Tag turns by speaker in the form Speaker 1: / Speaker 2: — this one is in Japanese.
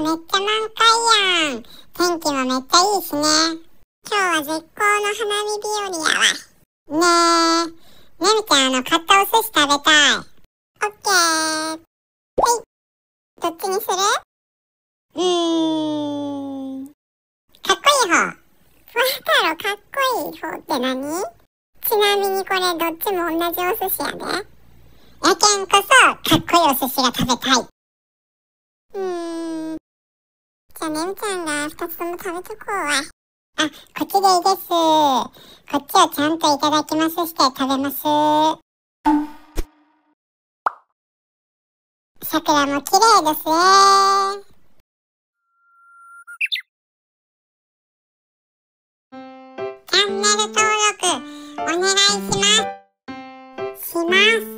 Speaker 1: めっちゃ満開やん。天気もめっちゃいいしね。今日は絶好の花見日和やわ。ねみちゃん買ったお寿司食べたい。オッケー。はい。どっちにする？かっこいい方。ふわ太郎かっこいい方って何？ちなみにこれどっちも同じお寿司やで。やけんこそかっこいいお寿司が食べたい。じゃあねみちゃんが2つとも食べとこうわ。あ、こっちでいいです。こっちをちゃんといただきますして食べます。桜も綺麗ですね。チャンネル登録お願いします。